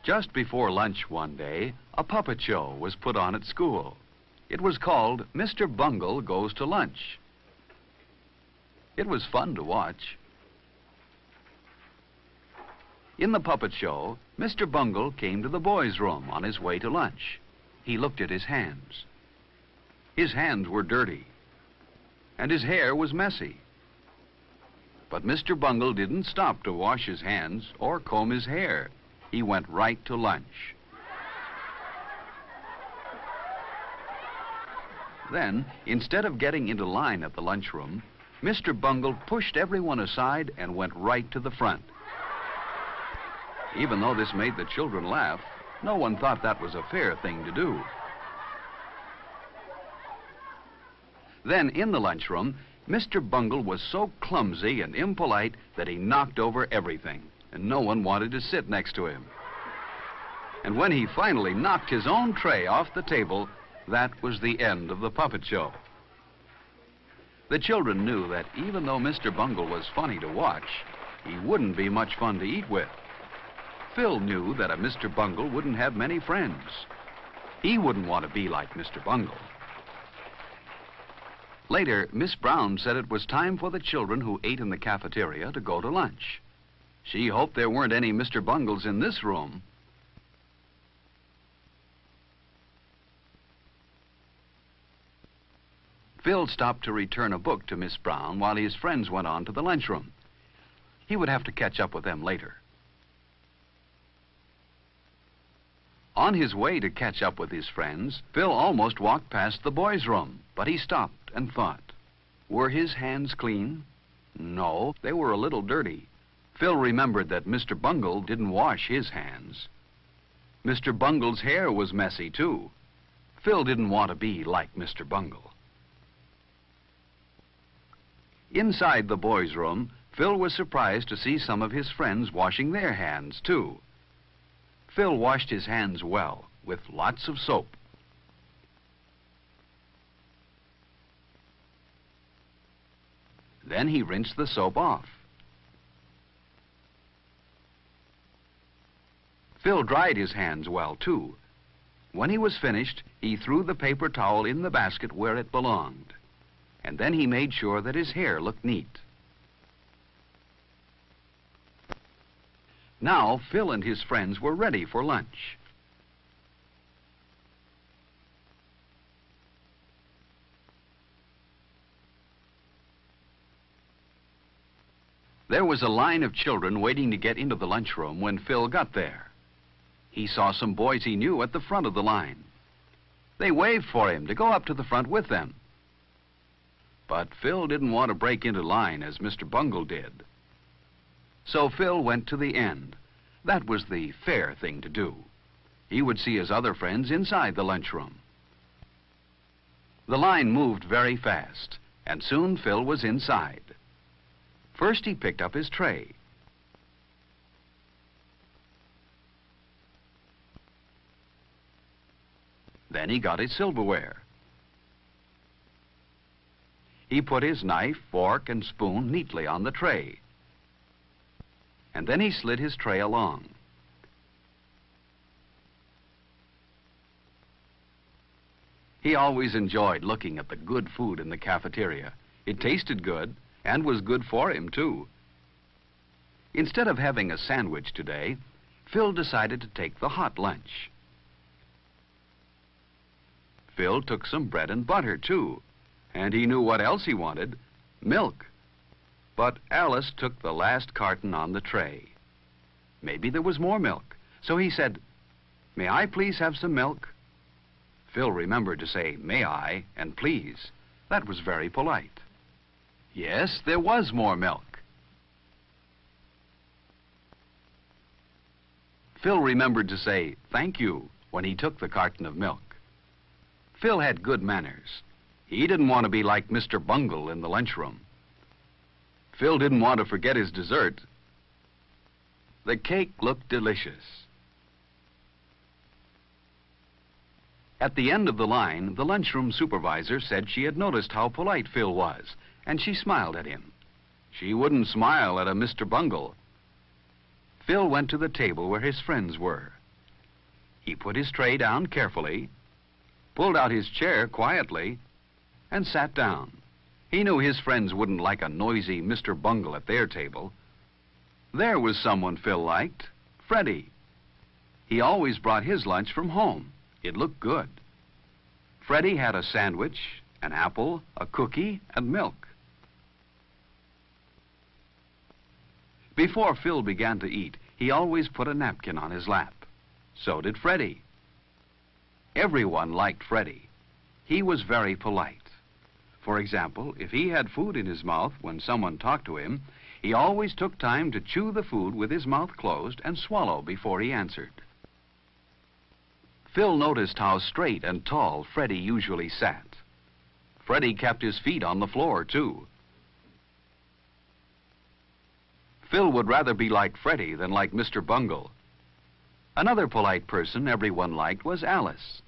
Just before lunch one day, a puppet show was put on at school. It was called Mr. Bungle Goes to Lunch. It was fun to watch. In the puppet show, Mr. Bungle came to the boys' room on his way to lunch. He looked at his hands. His hands were dirty, and his hair was messy. But Mr. Bungle didn't stop to wash his hands or comb his hair. He went right to lunch. Then, instead of getting into line at the lunchroom, Mr. Bungle pushed everyone aside and went right to the front. Even though this made the children laugh, no one thought that was a fair thing to do. Then, in the lunchroom, Mr. Bungle was so clumsy and impolite that he knocked over everything, and no one wanted to sit next to him. And when he finally knocked his own tray off the table, that was the end of the puppet show. The children knew that even though Mr. Bungle was funny to watch, he wouldn't be much fun to eat with. Phil knew that a Mr. Bungle wouldn't have many friends. He wouldn't want to be like Mr. Bungle. Later, Miss Brown said it was time for the children who ate in the cafeteria to go to lunch. She hoped there weren't any Mr. Bungles in this room. Phil stopped to return a book to Miss Brown while his friends went on to the lunchroom. He would have to catch up with them later. On his way to catch up with his friends, Phil almost walked past the boys' room, but he stopped and thought. Were his hands clean? No, they were a little dirty. Phil remembered that Mr. Bungle didn't wash his hands. Mr. Bungle's hair was messy, too. Phil didn't want to be like Mr. Bungle. Inside the boys' room, Phil was surprised to see some of his friends washing their hands, too. Phil washed his hands well, with lots of soap. Then he rinsed the soap off. Phil dried his hands well, too. When he was finished, he threw the paper towel in the basket where it belonged. And then he made sure that his hair looked neat. Now, Phil and his friends were ready for lunch. There was a line of children waiting to get into the lunchroom when Phil got there. He saw some boys he knew at the front of the line. They waved for him to go up to the front with them. But Phil didn't want to break into line as Mr. Bungle did. So Phil went to the end. That was the fair thing to do. He would see his other friends inside the lunchroom. The line moved very fast, and soon Phil was inside. First he picked up his tray. Then he got his silverware. He put his knife, fork, and spoon neatly on the tray. And then he slid his tray along. He always enjoyed looking at the good food in the cafeteria. It tasted good, and was good for him, too. Instead of having a sandwich today, Phil decided to take the hot lunch. Phil took some bread and butter, too, and he knew what else he wanted: milk. But Alice took the last carton on the tray. Maybe there was more milk, so he said, "May I please have some milk?" Phil remembered to say, "May I?" and "please." That was very polite. Yes, there was more milk. Phil remembered to say, "Thank you," when he took the carton of milk. Phil had good manners. He didn't want to be like Mr. Bungle in the lunchroom. Phil didn't want to forget his dessert. The cake looked delicious. At the end of the line, the lunchroom supervisor said she had noticed how polite Phil was, and she smiled at him. She wouldn't smile at a Mr. Bungle. Phil went to the table where his friends were. He put his tray down carefully, pulled out his chair quietly, and sat down. He knew his friends wouldn't like a noisy Mr. Bungle at their table. There was someone Phil liked, Freddie. He always brought his lunch from home. It looked good. Freddie had a sandwich, an apple, a cookie, and milk. Before Phil began to eat, he always put a napkin on his lap. So did Freddie. Everyone liked Freddie. He was very polite. For example, if he had food in his mouth when someone talked to him, he always took time to chew the food with his mouth closed and swallow before he answered. Phil noticed how straight and tall Freddie usually sat. Freddie kept his feet on the floor, too. Phil would rather be like Freddie than like Mr. Bungle. Another polite person everyone liked was Alice.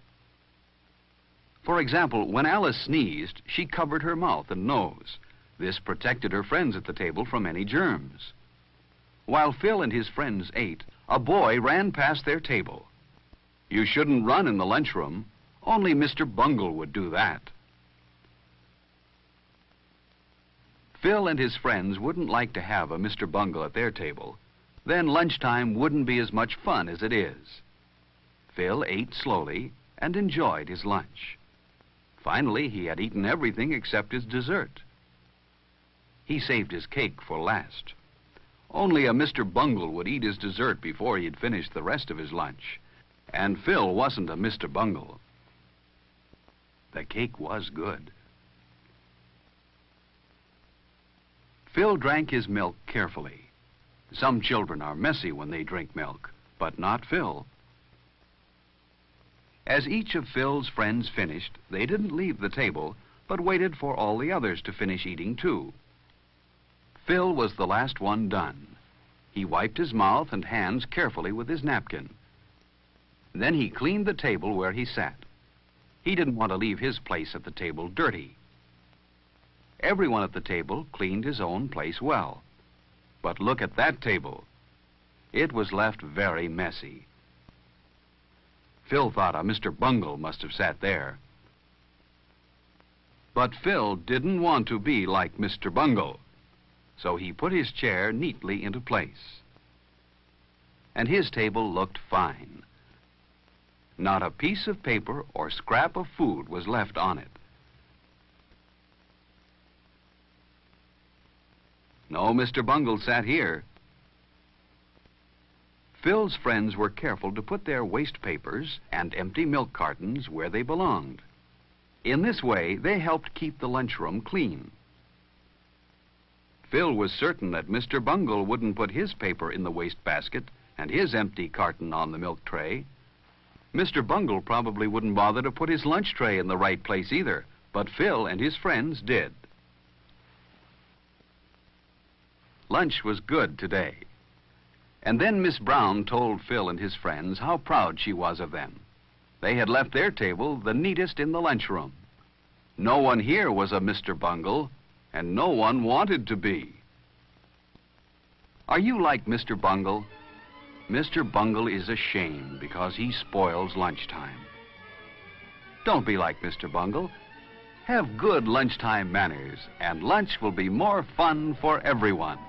For example, when Alice sneezed, she covered her mouth and nose. This protected her friends at the table from any germs. While Phil and his friends ate, a boy ran past their table. You shouldn't run in the lunchroom. Only Mr. Bungle would do that. Phil and his friends wouldn't like to have a Mr. Bungle at their table. Then lunchtime wouldn't be as much fun as it is. Phil ate slowly and enjoyed his lunch. Finally, he had eaten everything except his dessert. He saved his cake for last. Only a Mr. Bungle would eat his dessert before he'd finished the rest of his lunch. And Phil wasn't a Mr. Bungle. The cake was good. Phil drank his milk carefully. Some children are messy when they drink milk, but not Phil. As each of Phil's friends finished, they didn't leave the table, but waited for all the others to finish eating too. Phil was the last one done. He wiped his mouth and hands carefully with his napkin. Then he cleaned the table where he sat. He didn't want to leave his place at the table dirty. Everyone at the table cleaned his own place well. But look at that table. It was left very messy. Phil thought a Mr. Bungle must have sat there. But Phil didn't want to be like Mr. Bungle, so he put his chair neatly into place. And his table looked fine. Not a piece of paper or scrap of food was left on it. No Mr. Bungle sat here. Phil's friends were careful to put their waste papers and empty milk cartons where they belonged. In this way, they helped keep the lunchroom clean. Phil was certain that Mr. Bungle wouldn't put his paper in the waste basket and his empty carton on the milk tray. Mr. Bungle probably wouldn't bother to put his lunch tray in the right place either, but Phil and his friends did. Lunch was good today. And then Miss Brown told Phil and his friends how proud she was of them. They had left their table the neatest in the lunchroom. No one here was a Mr. Bungle, and no one wanted to be. Are you like Mr. Bungle? Mr. Bungle is a shame because he spoils lunchtime. Don't be like Mr. Bungle. Have good lunchtime manners, and lunch will be more fun for everyone.